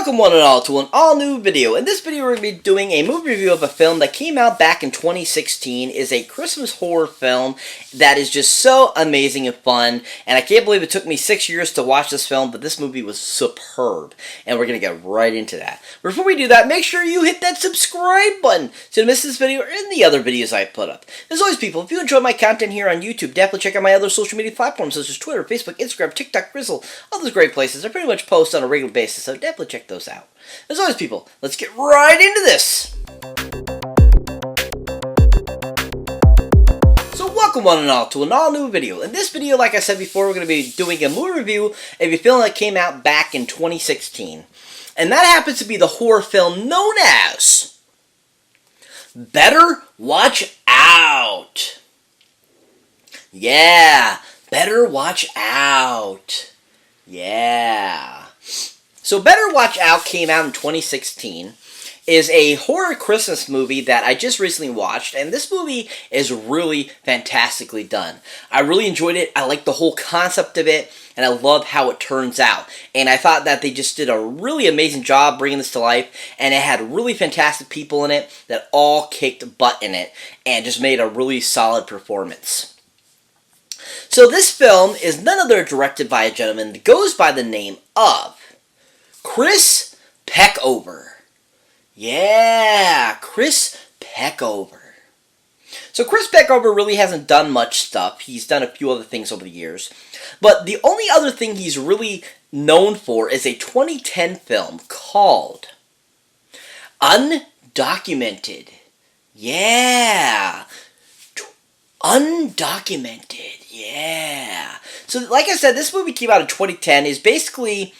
Welcome one and all to an all-new video. In this video we're going to be doing a movie review of a film that came out back in 2016. It's a Christmas horror film that is just so amazing and fun, and I can't believe it took me 6 years to watch this film, but this movie was superb, and we're going to get right into that. Before we do that, make sure you hit that subscribe button so you don't miss this video or any other videos I put up. As always, people, if you enjoy my content here on YouTube, definitely check out my other social media platforms such as Twitter, Facebook, Instagram, TikTok, Grizzle, all those great places. I pretty much post on a regular basis, so definitely check those out. As always, people, let's get right into this! So welcome one and all to an all-new video. In this video, like I said before, we're going to be doing a movie review of a film that came out back in 2016. And that happens to be the horror film known as Better Watch Out. Yeah, Better Watch Out. Yeah. So Better Watch Out came out in 2016, is a horror Christmas movie that I just recently watched, and this movie is really fantastically done. I really enjoyed it. I like the whole concept of it, and I love how it turns out. And I thought that they just did a really amazing job bringing this to life, and it had really fantastic people in it that all kicked butt in it, and just made a really solid performance. So this film is none other directed by a gentleman that goes by the name of Chris Peckover. Yeah, Chris Peckover. So Chris Peckover really hasn't done much stuff. He's done a few other things over the years. But the only other thing he's really known for is a 2010 film called Undocumented. Yeah. Undocumented. Yeah. So like I said, this movie came out in 2010. Is basically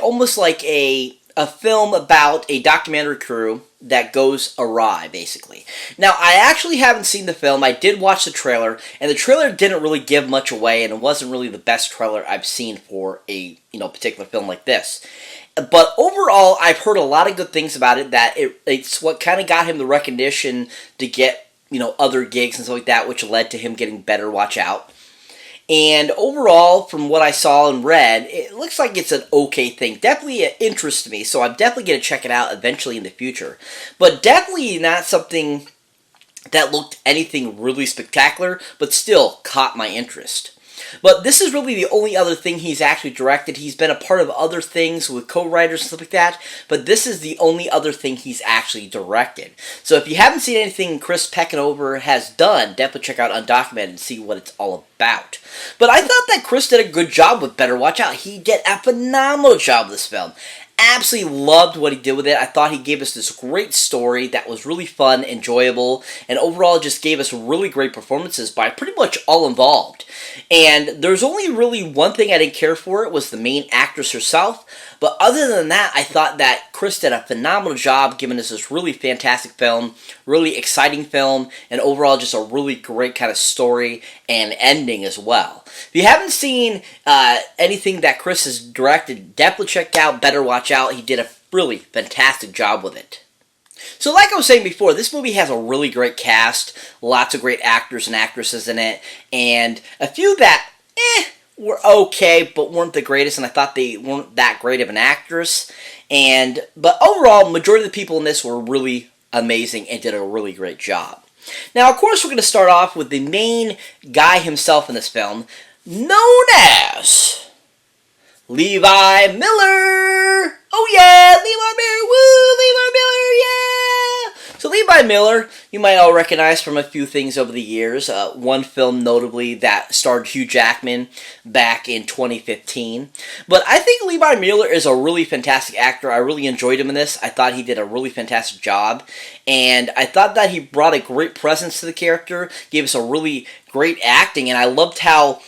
almost like a film about a documentary crew that goes awry, basically. Now, I actually haven't seen the film. I did watch the trailer, and the trailer didn't really give much away, and it wasn't really the best trailer I've seen for a particular film like this. But overall, I've heard a lot of good things about it. That it's what kind of got him the recognition to get other gigs and stuff like that, which led to him getting Better Watch Out. And overall, from what I saw and read, it looks like it's an okay thing. Definitely interests me, so I'm definitely going to check it out eventually in the future. But definitely not something that looked anything really spectacular, but still caught my interest. But this is really the only other thing he's actually directed. He's been a part of other things with co-writers and stuff like that, but this is the only other thing he's actually directed. So if you haven't seen anything Chris Peckover has done, definitely check out Undocumented and see what it's all about. But I thought that Chris did a good job with Better Watch Out. He did a phenomenal job with this film. Absolutely loved what he did with it. I thought he gave us this great story that was really fun, enjoyable, and overall just gave us really great performances by pretty much all involved. And there's only really one thing I didn't care for. It was the main actress herself. But other than that, I thought that Chris did a phenomenal job giving us this really fantastic film, really exciting film, and overall just a really great kind of story and ending as well. If you haven't seen anything that Chris has directed, definitely check out Better Watch Out. He did a really fantastic job with it. So like I was saying before, this movie has a really great cast, lots of great actors and actresses in it, and a few that, were okay, but weren't the greatest, and I thought they weren't that great of an actress. But overall, majority of the people in this were really amazing and did a really great job. Now, of course, we're going to start off with the main guy himself in this film, known as Levi Miller. Oh yeah, Levi Miller, woo, Levi Miller, yeah! So Levi Miller, you might all recognize from a few things over the years. One film notably that starred Hugh Jackman back in 2015. But I think Levi Miller is a really fantastic actor. I really enjoyed him in this. I thought he did a really fantastic job. And I thought that he brought a great presence to the character, gave us a really great acting, and I loved how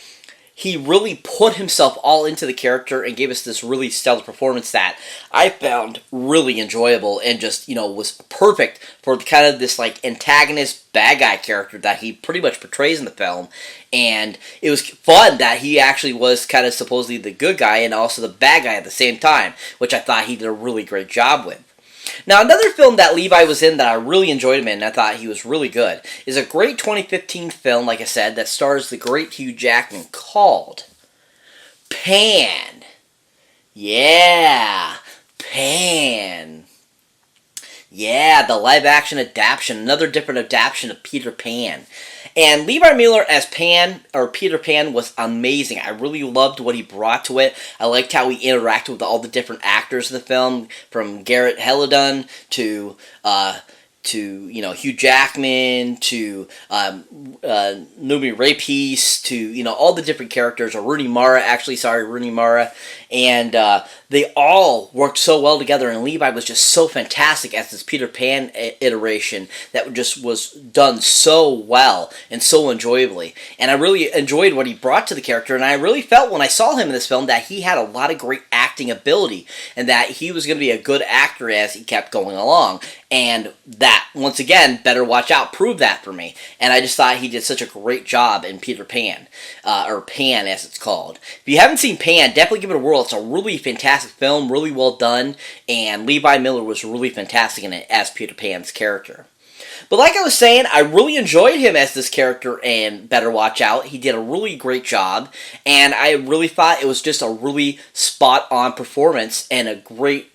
he really put himself all into the character and gave us this really stellar performance that I found really enjoyable and just, was perfect for kind of this, antagonist bad guy character that he pretty much portrays in the film. And it was fun that he actually was kind of supposedly the good guy and also the bad guy at the same time, which I thought he did a really great job with. Now, another film that Levi was in that I really enjoyed him in, and I thought he was really good, is a great 2015 film, like I said, that stars the great Hugh Jackman called Pan. Yeah. Pan. Yeah, the live-action adaptation, another different adaptation of Peter Pan. And Levi Miller as Pan, or Peter Pan, was amazing. I really loved what he brought to it. I liked how he interacted with all the different actors in the film, from Garrett Helladon to Hugh Jackman, to Noomi Rapace, to all the different characters, or Rooney Mara, and they all worked so well together, and Levi was just so fantastic as this Peter Pan iteration that just was done so well and so enjoyably, and I really enjoyed what he brought to the character, and I really felt when I saw him in this film that he had a lot of great acting ability, and that he was going to be a good actor as he kept going along, and that, once again, Better Watch Out proved that for me. And I just thought he did such a great job in Peter Pan, or Pan as it's called. If you haven't seen Pan, definitely give it a whirl. It's a really fantastic film, really well done, and Levi Miller was really fantastic in it as Peter Pan's character. But like I was saying, I really enjoyed him as this character in Better Watch Out. He did a really great job, and I really thought it was just a really spot-on performance and a great,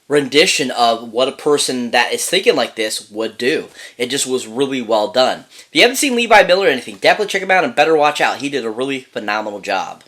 rendition of what a person that is thinking like this would do. It just was really well done. If you haven't seen Levi Miller or anything, definitely check him out and Better Watch Out. He did a really phenomenal job.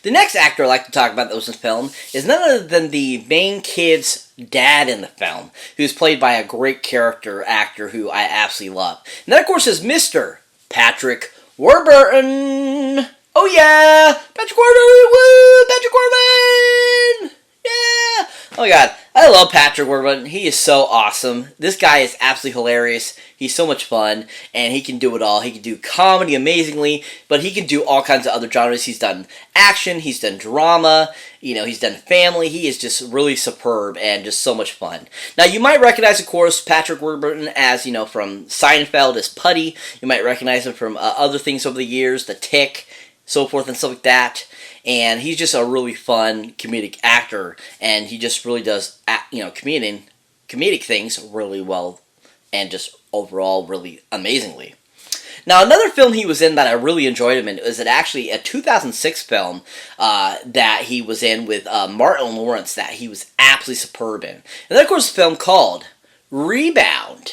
The next actor I'd like to talk about that was in the film is none other than the main kid's dad in the film, who's played by a great character actor who I absolutely love. And that, of course, is Mr. Patrick Warburton. Oh yeah! Patrick Warburton! Woo! Patrick Warburton! Yeah! Oh my god, I love Patrick Warburton. He is so awesome. This guy is absolutely hilarious. He's so much fun, and he can do it all. He can do comedy amazingly, but he can do all kinds of other genres. He's done action, he's done drama, he's done family. He is just really superb and just so much fun. Now, you might recognize, of course, Patrick Warburton as, from Seinfeld as Putty. You might recognize him from other things over the years, The Tick, so forth and stuff like that. And he's just a really fun comedic actor, and he just really does, comedic things really well, and just overall really amazingly. Now, another film he was in that I really enjoyed him in is actually a 2006 film that he was in with Martin Lawrence that he was absolutely superb in. And that, of course, a film called Rebound.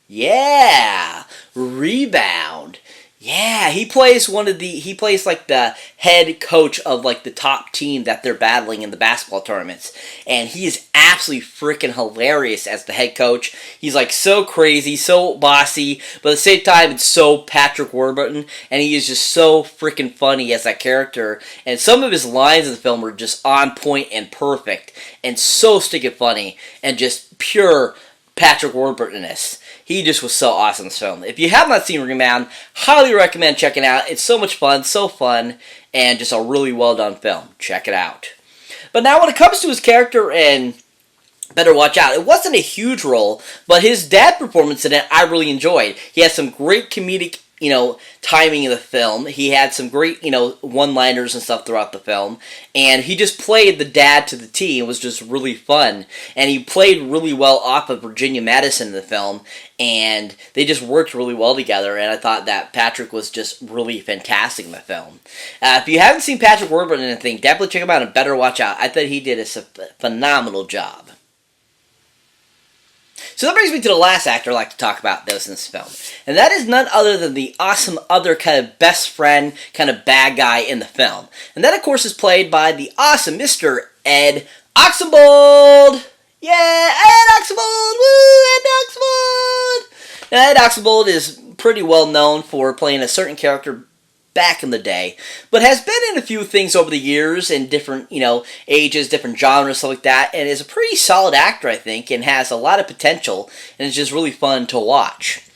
Yeah, Rebound. Yeah, he plays like the head coach of like the top team that they're battling in the basketball tournaments. And he is absolutely freaking hilarious as the head coach. He's like so crazy, so bossy, but at the same time it's so Patrick Warburton, and he is just so freaking funny as that character. And some of his lines in the film are just on point and perfect, and so stinking funny, and just pure Patrick Warburton-ness. He just was so awesome in this film. If you have not seen Rebound, highly recommend checking it out. It's so much fun, so fun, and just a really well done film. Check it out. But now when it comes to his character in Better Watch Out, it wasn't a huge role, but his dad performance in it I really enjoyed. He had some great comedic timing in the film. He had some great, one-liners and stuff throughout the film. And he just played the dad to the T. It was just really fun. And he played really well off of Virginia Madison in the film. And they just worked really well together. And I thought that Patrick was just really fantastic in the film. If you haven't seen Patrick Warburton in anything, definitely check him out and Better Watch Out. I thought he did a phenomenal job. So that brings me to the last actor I'd like to talk about that was in this film. And that is none other than the awesome other kind of best friend, kind of bad guy in the film. And that, of course, is played by the awesome Mr. Ed Oxenbould! Yeah, Ed Oxenbould! Woo, Ed Oxenbould! Now, Ed Oxenbould is pretty well known for playing a certain character back in the day, but has been in a few things over the years in different, ages, different genres, stuff like that, and is a pretty solid actor, I think, and has a lot of potential, and it's just really fun to watch.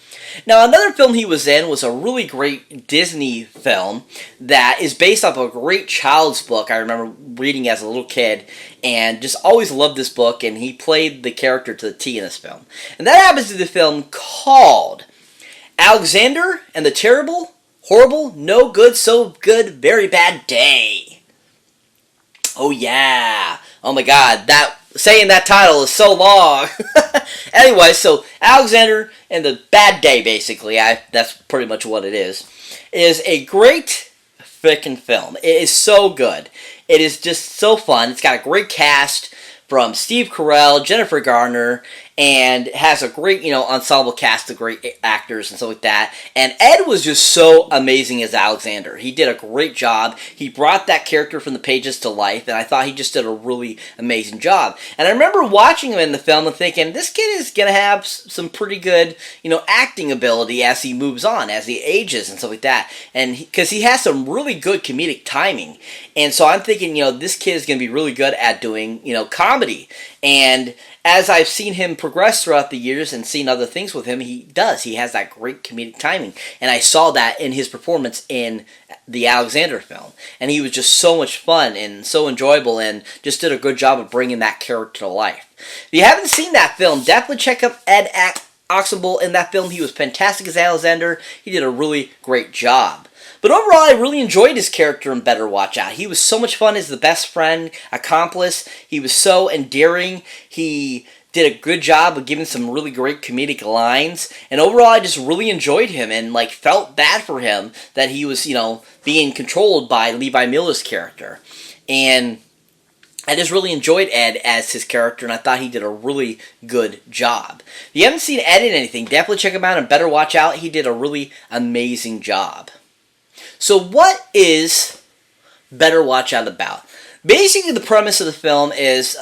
Now, another film he was in was a really great Disney film that is based off a great child's book I remember reading as a little kid, and just always loved this book, and he played the character to the T in this film. And that happens to the film called Alexander and the Terrible, Horrible, No Good, So Good, Very Bad Day. Oh yeah. Oh my god, saying that title is so long. Anyway, so Alexander and the Bad Day, basically, that's pretty much what it is a great freaking film. It is so good. It is just so fun. It's got a great cast, from Steve Carell, Jennifer Garner, and has a great, ensemble cast of great actors and stuff like that. And Ed was just so amazing as Alexander. He did a great job. He brought that character from the pages to life, and I thought he just did a really amazing job. And I remember watching him in the film and thinking, this kid is going to have some pretty good, acting ability as he moves on, as he ages and stuff like that. And because he has some really good comedic timing. And so I'm thinking, this kid is going to be really good at doing, comedy. And as I've seen him progress throughout the years and seen other things with him, he has that great comedic timing. And I saw that in his performance in the Alexander film. And he was just so much fun and so enjoyable and just did a good job of bringing that character to life. If you haven't seen that film, definitely check out Ed Oxenbould in that film. He was fantastic as Alexander. He did a really great job. But overall, I really enjoyed his character in Better Watch Out. He was so much fun as the best friend, accomplice. He was so endearing. He did a good job of giving some really great comedic lines. And overall, I just really enjoyed him and felt bad for him that he was, being controlled by Levi Miller's character. And I just really enjoyed Ed as his character, and I thought he did a really good job. If you haven't seen Ed in anything, definitely check him out and Better Watch Out. He did a really amazing job. So what is Better Watch Out about? Basically, the premise of the film is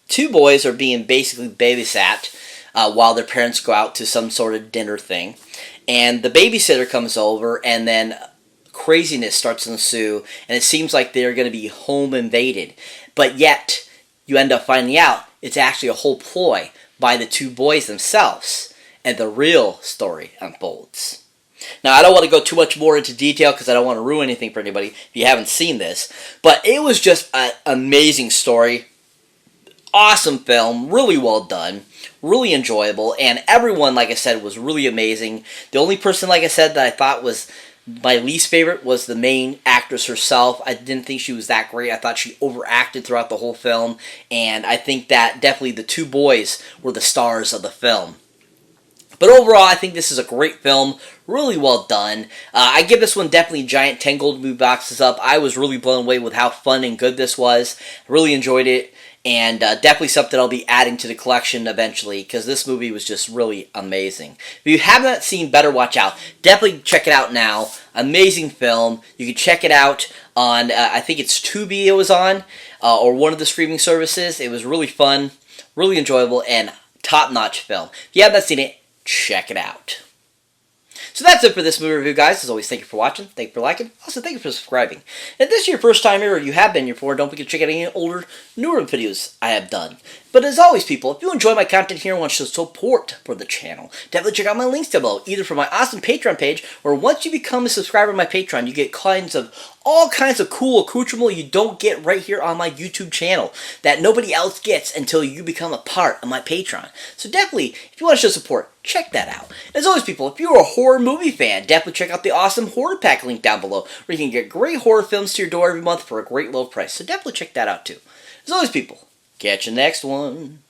two boys are being basically babysat while their parents go out to some sort of dinner thing. And the babysitter comes over, and then craziness starts to ensue, and it seems like they're going to be home invaded. But yet, you end up finding out it's actually a whole ploy by the two boys themselves, and the real story unfolds. Now, I don't want to go too much more into detail because I don't want to ruin anything for anybody if you haven't seen this, but it was just an amazing story. Awesome film, really well done, really enjoyable, and everyone, like I said, was really amazing. The only person, like I said, that I thought was my least favorite was the main actress herself. I didn't think she was that great. I thought she overacted throughout the whole film, and I think that definitely the two boys were the stars of the film. But overall, I think this is a great film, really well done. I give this one definitely giant 10 gold movie boxes up. I was really blown away with how fun and good this was. I really enjoyed it, and definitely something I'll be adding to the collection eventually, because this movie was just really amazing. If you have not seen Better Watch Out, definitely check it out now. Amazing film. You can check it out on, I think it's Tubi it was on, or one of the streaming services. It was really fun, really enjoyable, and top-notch film. If you have not seen it, check it out. So that's it for this movie review, guys. As always, thank you for watching, thank you for liking, also thank you for subscribing. And if this is your first time here, or you have been here before, don't forget to check out any older, newer videos I have done. But as always, people, if you enjoy my content here and want to show support for the channel, definitely check out my links down below, either for my awesome Patreon page, or once you become a subscriber to my Patreon, you get all kinds of cool accoutrement you don't get right here on my YouTube channel that nobody else gets until you become a part of my Patreon. So definitely, if you want to show support, check that out. As always, people, if you're a horror movie fan, definitely check out the awesome Horror Pack link down below, where you can get great horror films to your door every month for a great low price. So definitely check that out too. As always, people, catch you next one.